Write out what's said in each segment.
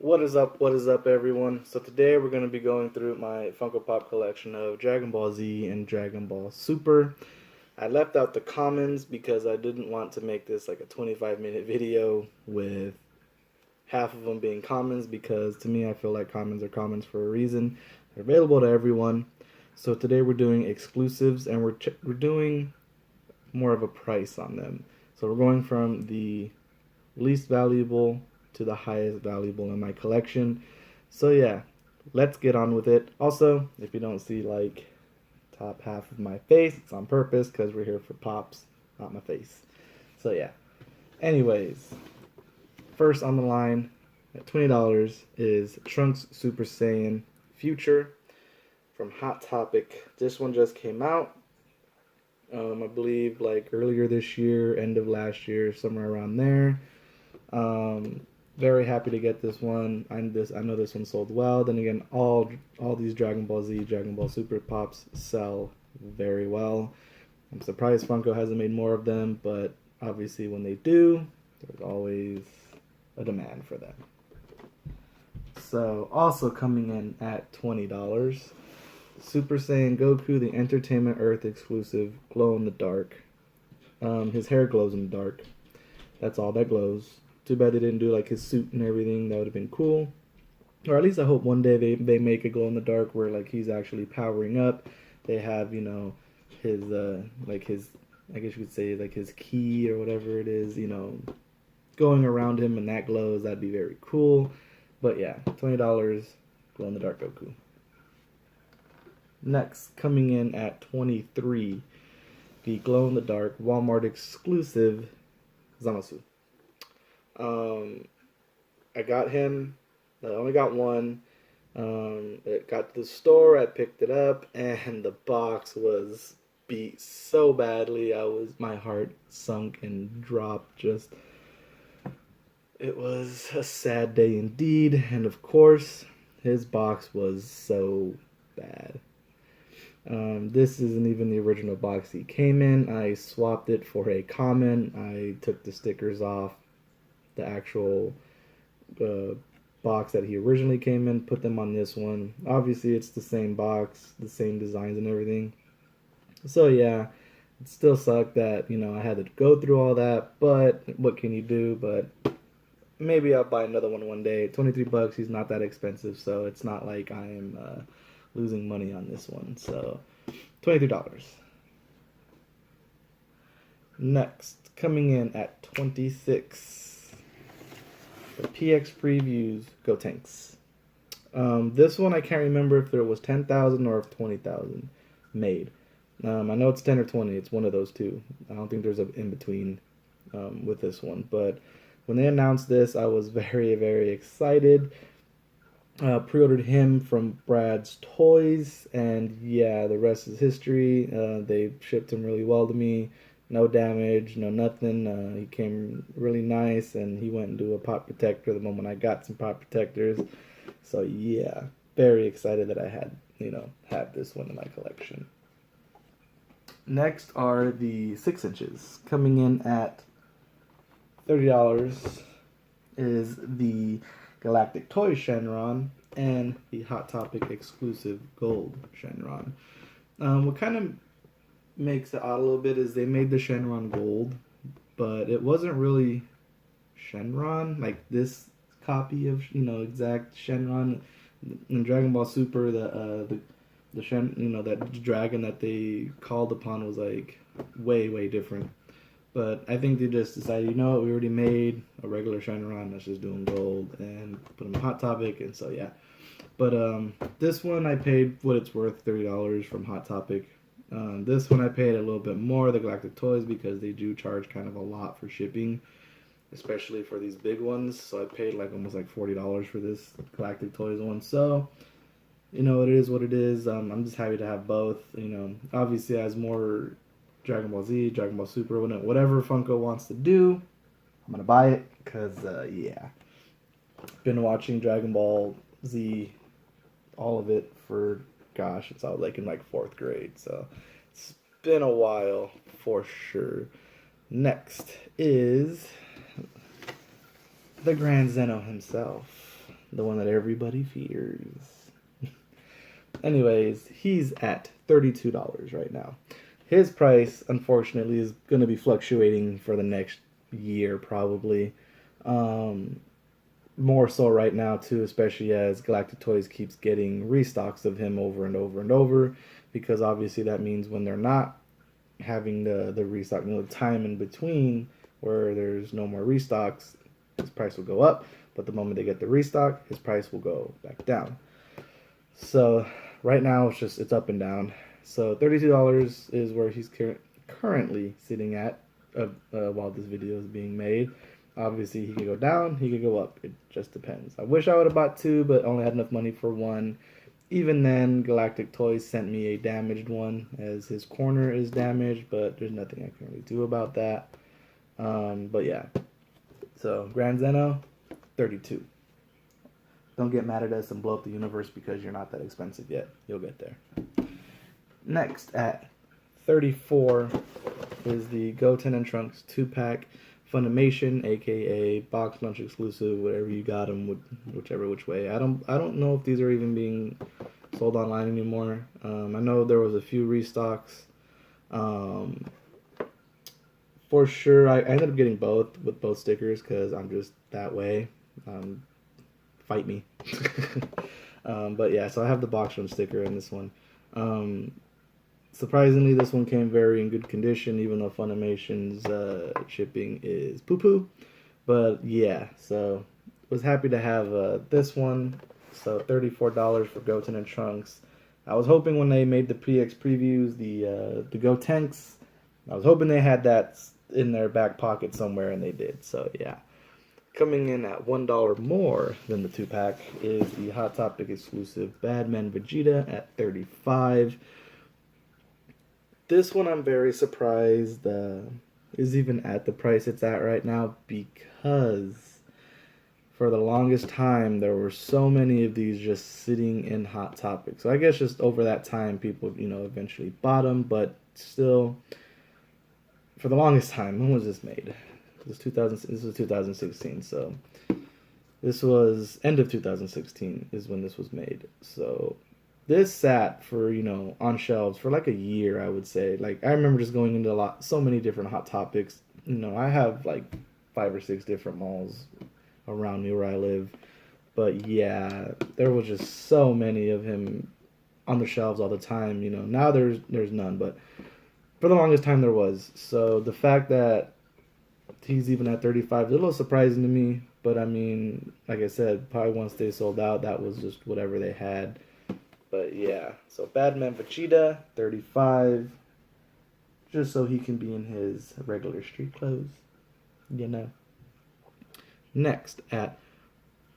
What is up, everyone? So today we're going to be going through my Funko Pop collection of Dragon Ball Z and Dragon Ball Super. I left out the commons because I didn't want to make this like a 25-minute video with half of them being commons, because to me I feel like commons are commons for a reason. They're available to everyone. So today we're doing exclusives, and we're doing more of a price on them. So we're going from the least valuable to the highest valuable in my collection. So yeah, let's get on with it. Also, if you don't see like top half of my face, it's on purpose because we're here for pops, not my face. So yeah. Anyways, first on the line at $20 is Trunks Super Saiyan Future from Hot Topic. This one just came out. I believe like earlier this year, end of last year, somewhere around there. Very happy to get this one. I know this one sold well. Then again, all these Dragon Ball Z, Dragon Ball Super Pops sell very well. I'm surprised Funko hasn't made more of them, but obviously when they do, there's always a demand for them. So also coming in at $20, Super Saiyan Goku, the Entertainment Earth exclusive, glow in the dark. His hair glows in the dark. That's all that glows. Too bad they didn't do like his suit and everything. That would have been cool. Or at least I hope one day they make a glow in the dark where like he's actually powering up. They have, his like his, I guess you could say like his key or whatever it is, going around him and that glows. That'd be very cool. But yeah, $20, glow in the dark Goku. Next, coming in at 23, the glow in the dark Walmart exclusive Zamasu. I got him. I only got one. It got to the store. I picked it up, and the box was beat so badly. My heart sunk and dropped. It was a sad day indeed. And of course, his box was so bad. This isn't even the original box he came in. I swapped it for a common. I took the stickers off the actual box that he originally came in, put them on this one. Obviously, it's the same box, the same designs and everything. So yeah, it still sucked that, I had to go through all that, but what can you do? But maybe I'll buy another one day. $23, he's not that expensive, so it's not like I am losing money on this one. So $23. Next, coming in at 26, the PX Previews Go Tanks. This one I can't remember if there was 10,000 or if 20,000 made. I know it's 10 or 20. It's one of those two. I don't think there's an in between with this one. But when they announced this, I was very, very excited. Pre-ordered him from Brad's Toys, and yeah, the rest is history. They shipped him really well to me. No damage, no nothing. He came really nice, and he went into a pop protector the moment I got some pop protectors. So yeah, very excited that I had this one in my collection. Next are the 6 inches. Coming in at $30 is the Galactic Toy Shenron and the Hot Topic exclusive Gold Shenron. What kind of makes it odd a little bit is they made the Shenron gold, but it wasn't really Shenron like this copy of exact Shenron in Dragon Ball Super. The that dragon that they called upon was like way different. But I think they just decided, we already made a regular Shenron, let's just do them gold and put them in Hot Topic, and so yeah. But this one I paid what it's worth, $30 from Hot Topic. This one I paid a little bit more, the Galactic Toys, because they do charge kind of a lot for shipping, especially for these big ones. So I paid almost $40 for this Galactic Toys one. So, it is what it is. I'm just happy to have both. Obviously as more Dragon Ball Z, Dragon Ball Super, whatever Funko wants to do, I'm gonna buy it, because yeah, been watching Dragon Ball Z, all of it for since I was in 4th grade, so it's been a while for sure. Next is the Grand Zeno himself, the one that everybody fears. Anyways, he's at $32 right now. His price, unfortunately, is going to be fluctuating for the next year, probably. More so right now, too, especially as Galactic Toys keeps getting restocks of him over and over and over, because obviously that means when they're not having the restock, the time in between where there's no more restocks, his price will go up, but the moment they get the restock, his price will go back down. So right now it's up and down. So $32 is where he's currently sitting at while this video is being made. Obviously, he could go down, he could go up. It just depends. I wish I would have bought two, but only had enough money for one. Even then, Galactic Toys sent me a damaged one, as his corner is damaged, but there's nothing I can really do about that. But yeah. So, Grand Zeno, 32. Don't get mad at us and blow up the universe because you're not that expensive yet. You'll get there. Next, at 34, is the Goten and Trunks 2-pack Funimation, aka box lunch exclusive, whatever you got them, whichever which way. I don't know if these are even being sold online anymore. I know there was a few restocks. For sure, I ended up getting both with both stickers because I'm just that way. Fight me. But yeah, so I have the box lunch sticker in this one. Surprisingly, this one came very in good condition, even though Funimation's shipping is poo-poo. But yeah, so was happy to have this one. So $34 for Goten and Trunks. I was hoping when they made the PX previews, the Gotenks, I was hoping they had that in their back pocket somewhere, and they did. So yeah. Coming in at $1 more than the 2-pack is the Hot Topic exclusive Badman Vegeta at $35. This one I'm very surprised is even at the price it's at right now, because for the longest time there were so many of these just sitting in Hot Topic. So I guess just over that time people, eventually bought them, but still, for the longest time, when was this made? This was 2016, so this was end of 2016 is when this was made. So this sat for, on shelves for like a year, I would say. Like, I remember just going into so many different Hot Topics. I have like 5 or 6 different malls around me where I live. But yeah, there was just so many of him on the shelves all the time. Now there's none, but for the longest time there was. So the fact that he's even at 35 is a little surprising to me, but I mean, like I said, probably once they sold out, that was just whatever they had. But yeah, so Badman Vegeta, 35, just so he can be in his regular street clothes, Next, at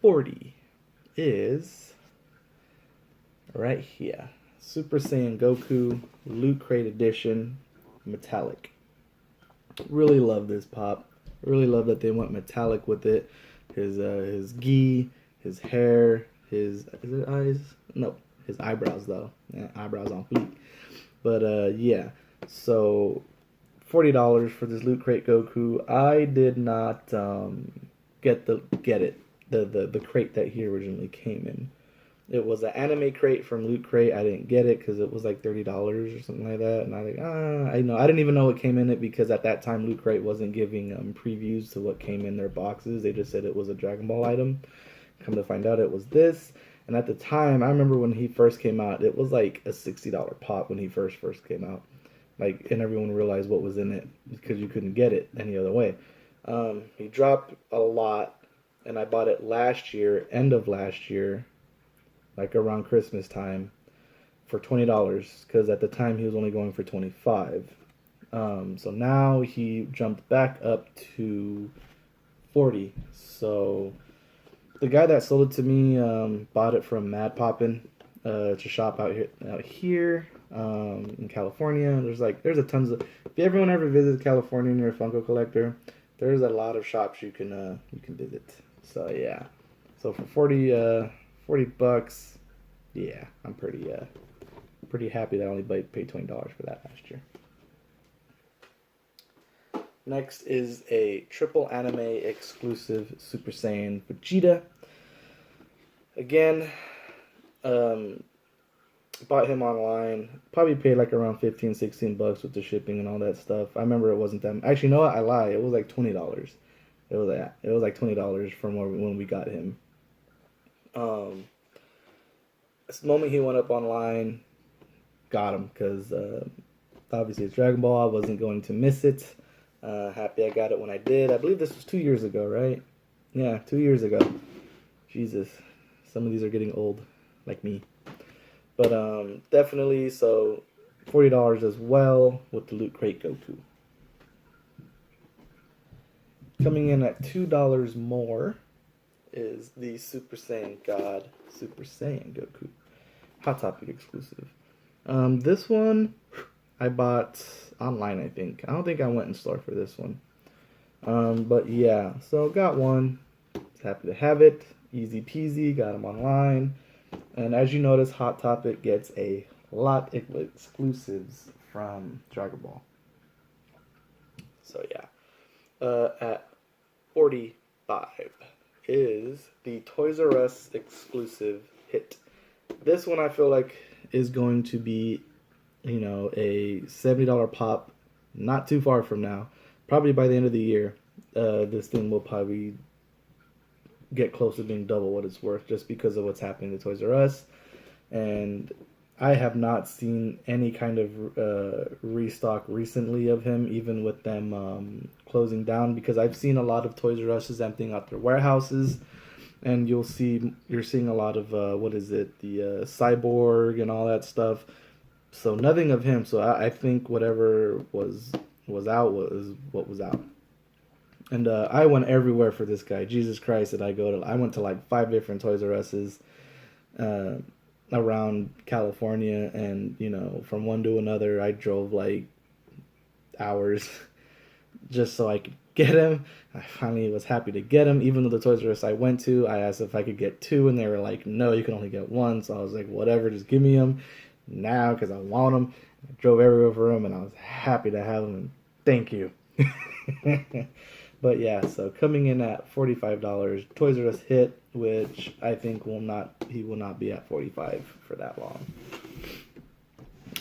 40, is right here, Super Saiyan Goku Loot Crate Edition, Metallic. Really love this pop. Really love that they went metallic with it. His gi, his hair, is it eyes? No, his eyebrows though. Yeah, eyebrows on fleek. But yeah. So $40 for this Loot Crate Goku. I did not get it. The crate that he originally came in. It was an anime crate from Loot Crate. I didn't get it because it was like $30 or something like that. And I think, I didn't even know what came in it because at that time Loot Crate wasn't giving previews to what came in their boxes. They just said it was a Dragon Ball item. Come to find out, it was this. And at the time, I remember when he first came out, it was like a $60 pop when he first came out. Like, and everyone realized what was in it because you couldn't get it any other way. He dropped a lot, and I bought it last year, end of last year, like around Christmas time, for $20, because at the time he was only going for $25. So now he jumped back up to $40. So the guy that sold it to me bought it from Mad Poppin'. It's a shop out here in California. There's a tons of. If everyone ever visits California and you're a Funko collector, there's a lot of shops you can visit. So yeah, so for $40, yeah, I'm pretty happy that I only paid $20 for that last year. Next is a triple anime exclusive Super Saiyan Vegeta. Again, um, bought him online. Probably paid like around 15, 16 bucks with the shipping and all that stuff. I remember it wasn't that. Actually, you know what? I lie. It was like $20. It was like $20 from when we got him. Um, this moment he went up online, got him because obviously it's Dragon Ball. I wasn't going to miss it. Happy I got it when I did. I believe this was 2 years ago, right? Yeah, 2 years ago. Jesus, some of these are getting old, like me. But definitely, so $40 as well with the Loot Crate Goku. Coming in at $2 more is the Super Saiyan God Super Saiyan Goku. Hot Topic exclusive. This one I bought online, I think. I don't think I went in store for this one. But yeah, so got one. Happy to have it. Easy peasy. Got them online. And as you notice, Hot Topic gets a lot of exclusives from Dragon Ball. So yeah. At 45 is the Toys R Us exclusive hit. This one I feel like is going to be, a $70 pop, not too far from now. Probably by the end of the year, this thing will probably get close to being double what it's worth just because of what's happening to Toys R Us. And I have not seen any kind of restock recently of him, even with them closing down, because I've seen a lot of Toys R Us emptying out their warehouses, and you're seeing a lot of the Cyborg and all that stuff. So nothing of him. So I think whatever was out was what was out. And I went everywhere for this guy. Jesus Christ, did I go to? I went to like 5 different Toys R Us's around California, and from one to another, I drove like hours just so I could get him. I finally was happy to get him, even though the Toys R Us I went to, I asked if I could get 2, and they were like, no, you can only get 1. So I was like, whatever, just give me him now because I want him. I drove everywhere for him, and I was happy to have him, and thank you. But yeah, so coming in at $45, Toys R Us hit, which I think he will not be at 45 for that long.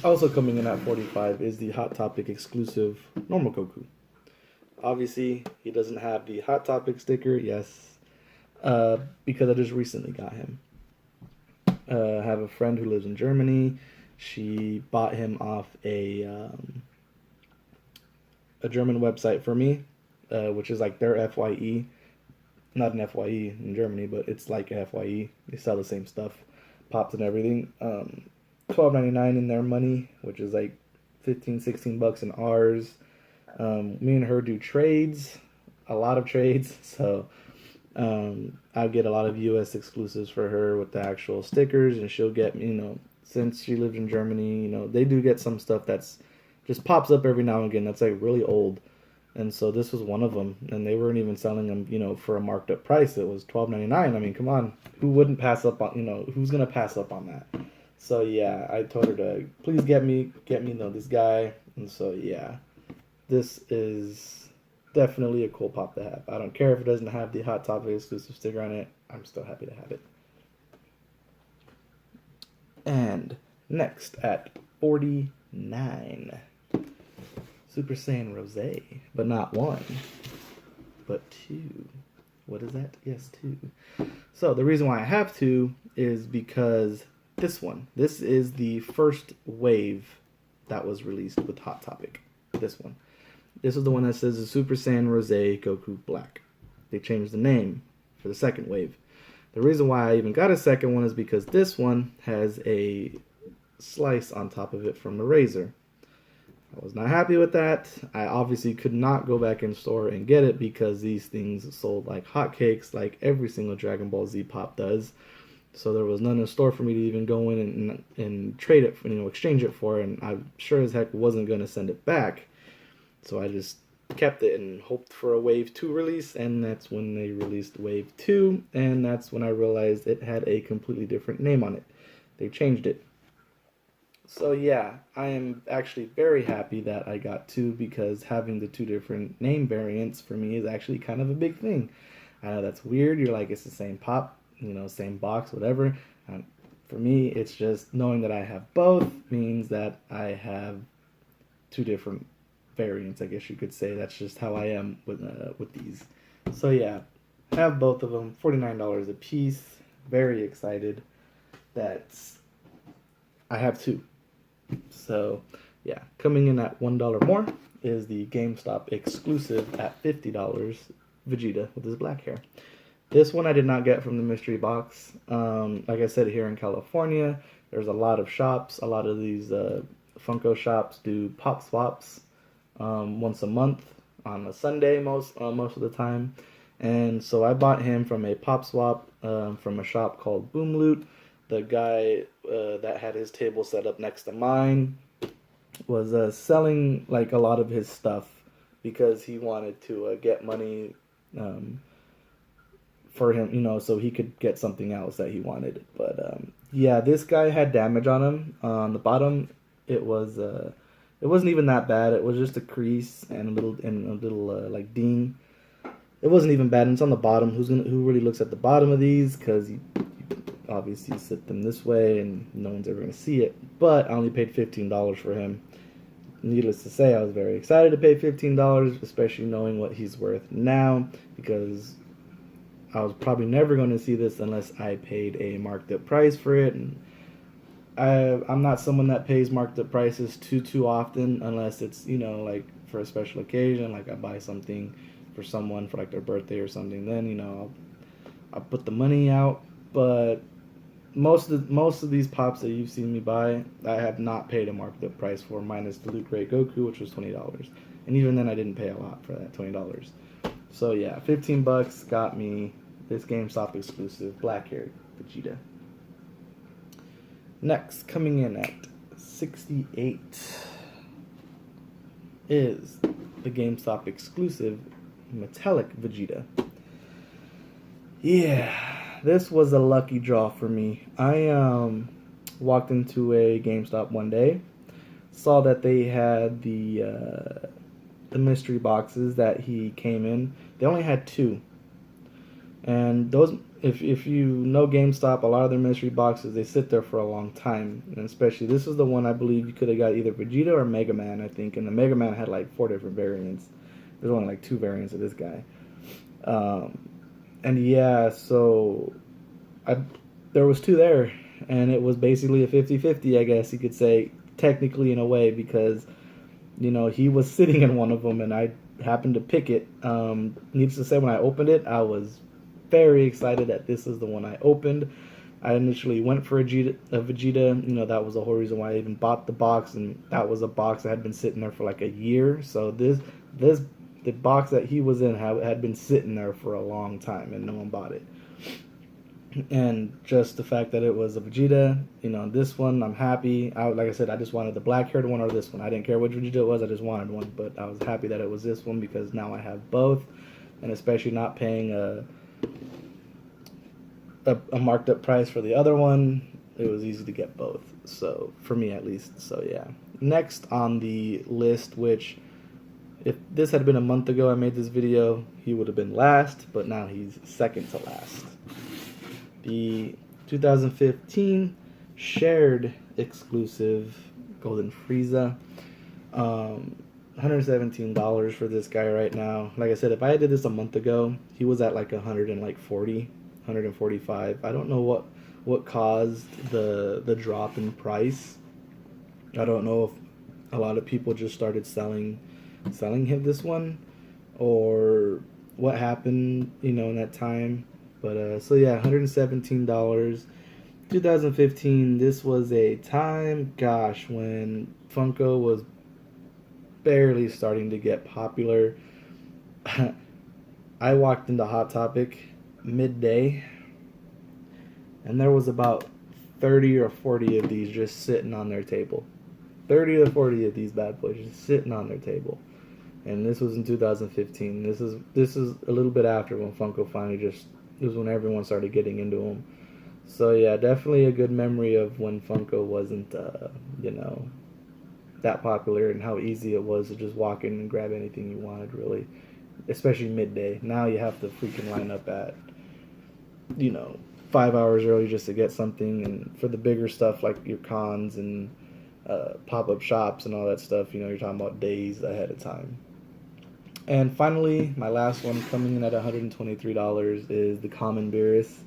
Also coming in at 45 is the Hot Topic exclusive normal Goku. Obviously, he doesn't have the Hot Topic sticker, yes, because I just recently got him. I have a friend who lives in Germany. She bought him off a German website for me, which is like their FYE. Not an FYE in Germany, but it's like a FYE. They sell the same stuff, pops and everything. $12.99 in their money, which is like 15, 16 bucks in ours. Me and her do trades, a lot of trades. So I get a lot of US exclusives for her with the actual stickers, and she'll get, since she lived in Germany, they do get some stuff that's just pops up every now and again that's like really old. And so this was one of them, and they weren't even selling them, for a marked up price. It was $12.99. I mean, come on, who wouldn't pass up on, who's gonna pass up on that? So yeah, I told her to please get me, this guy. And so yeah, this is definitely a cool pop to have. I don't care if it doesn't have the Hot Topic exclusive sticker on it. I'm still happy to have it. And next at 49. Super Saiyan Rose, but not 1, but 2. What is that? Yes, 2. So the reason why I have 2 is because this is the first wave that was released with Hot Topic. This is the one that says the Super Saiyan Rose Goku Black. They changed the name for the second wave. The reason why I even got a second one is because this one has a slice on top of it from the Razor. I was not happy with that. I obviously could not go back in store and get it because these things sold like hotcakes, like every single Dragon Ball Z pop does. So there was none in store for me to even go in and trade it, exchange it for, and I sure as heck wasn't going to send it back. So I just kept it and hoped for a Wave 2 release, and that's when they released Wave 2, and that's when I realized it had a completely different name on it. They changed it. So yeah, I am actually very happy that I got 2, because having the 2 different name variants for me is actually kind of a big thing. I know that's weird. You're like, it's the same pop. same box, whatever. For me, it's just knowing that I have both means that I have two different variants, I guess you could say. That's just how I am with these. So yeah, have both of them, $49 a piece. Very excited that I have two. So yeah, coming in at $1 more is the GameStop exclusive at $50 Vegeta with his black hair. This one I did not get from the mystery box. Like I said, here in California, there's a lot of shops. A lot of these Funko shops do pop swaps once a month on a Sunday most of the time. And so I bought him from a pop swap from a shop called Boom Loot. The guy that had his table set up next to mine was selling like a lot of his stuff because he wanted to get money for him, so he could get something else that he wanted. But yeah, this guy had damage on him. On the bottom, it wasn't even that bad. It was just a crease and a little like ding. It wasn't even bad. And it's on the bottom. Who really looks at the bottom of these? Because you obviously sit them this way, and no one's ever gonna see it. But I only paid $15 for him. Needless to say, I was very excited to pay $15, especially knowing what he's worth now, because I was probably never going to see this unless I paid a marked up price for it. And I'm not someone that pays marked up prices too often, unless it's like for a special occasion, like I buy something for someone for like their birthday or something. Then I'll put the money out. But most of these pops that you've seen me buy, I have not paid a marked up price for, minus the Loot Crate Goku, which was $20, and even then I didn't pay a lot for that $20. So yeah, $15 got me this GameStop exclusive black haired Vegeta. Next, coming in at $68 is the GameStop exclusive metallic Vegeta. Yeah, this was a lucky draw for me. I walked into a GameStop one day, saw that they had the mystery boxes that he came in. They only had two. And those, if you know GameStop, a lot of their mystery boxes, they sit there for a long time. And especially, this is the one I believe you could have got either Vegeta or Mega Man, I think. And the Mega Man had like 4 different variants. There's only like 2 variants of this guy. And yeah, so there was 2 there. And it was basically a 50-50, I guess you could say, technically in a way, because, he was sitting in one of them and I happened to pick it. Needless to say, when I opened it, I was very excited that this is the one I opened. I initially went for a Vegeta. That was the whole reason why I even bought the box, and that was a box that had been sitting there for like a year. So the box that he was in had been sitting there for a long time, and no one bought it. And just the fact that it was a Vegeta, this one, I'm happy. Like I said, I just wanted the black-haired one or this one. I didn't care which Vegeta it was, I just wanted one. But I was happy that it was this one because now I have both. And especially not paying a marked up price for the other one, it was easy to get both. So, for me at least. So, yeah. Next on the list, which, if this had been a month ago I made this video, he would have been last, but now he's second to last. The 2015 shared exclusive Golden Frieza. $117 for this guy right now. Like I said, if I did this a month ago, he was at like $140, $145. I don't know what caused the drop in price. I don't know if a lot of people just started selling him this one, or what happened, in that time. But so yeah, $117. 2015. This was a time, gosh, when Funko was barely starting to get popular. I walked into Hot Topic midday, and there was about 30 or 40 of these just sitting on their table. 30 or 40 of these bad boys just sitting on their table. And this was in 2015. This is a little bit after when Funko finally this was when everyone started getting into them. So yeah, definitely a good memory of when Funko wasn't, that popular, and how easy it was to just walk in and grab anything you wanted, really. Especially midday. Now you have to freaking line up at, 5 hours early just to get something. And for the bigger stuff like your cons and pop-up shops and all that stuff, you know, you're talking about days ahead of time. And finally, my last one coming in at $123 is the Common Beerus.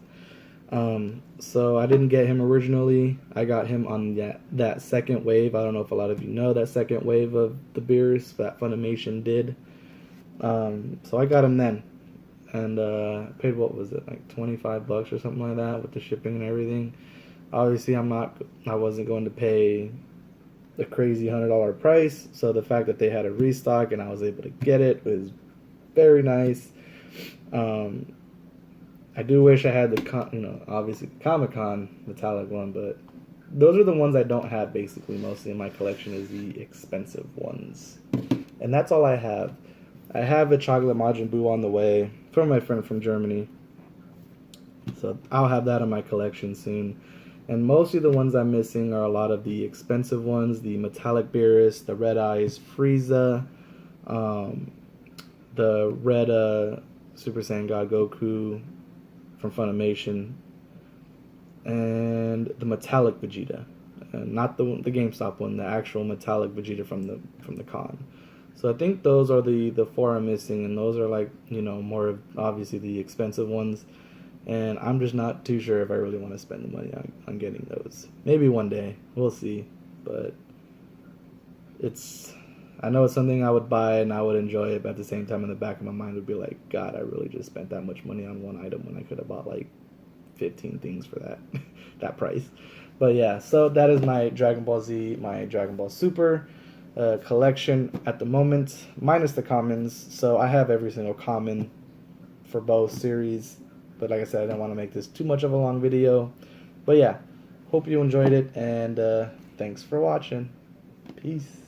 So I didn't get him originally. I got him on that second wave. I don't know if a lot of you know that second wave of the Beerus that Funimation did. So I got him then. And paid, what was it, like $25 or something like that with the shipping and everything. Obviously, I wasn't going to pay the crazy $100 price. So the fact that they had a restock and I was able to get it was very nice. I do wish I had the obviously the Comic-Con metallic one, but those are the ones I don't have basically. Mostly in my collection is the expensive ones. And that's all I have. I have a chocolate Majin Buu on the way from my friend from Germany. So I'll have that in my collection soon. And mostly the ones I'm missing are a lot of the expensive ones, the metallic Beerus, the Red Eyes Frieza, the red Super Saiyan God Goku from Funimation, and the metallic Vegeta, not the GameStop one, the actual metallic Vegeta from the con. So I think those are the 4 I'm missing, and those are like, you know, more of obviously the expensive ones. And I'm just not too sure if I really want to spend the money on getting those. Maybe one day, we'll see. But I know it's something I would buy and I would enjoy it, but at the same time in the back of my mind would be like, God, I really just spent that much money on one item when I could have bought like 15 things for that that price. But yeah, so that is my Dragon Ball Z, my Dragon Ball Super collection at the moment, minus the commons. So I have every single common for both series. But like I said, I didn't want to make this too much of a long video. But yeah, hope you enjoyed it, and thanks for watching. Peace.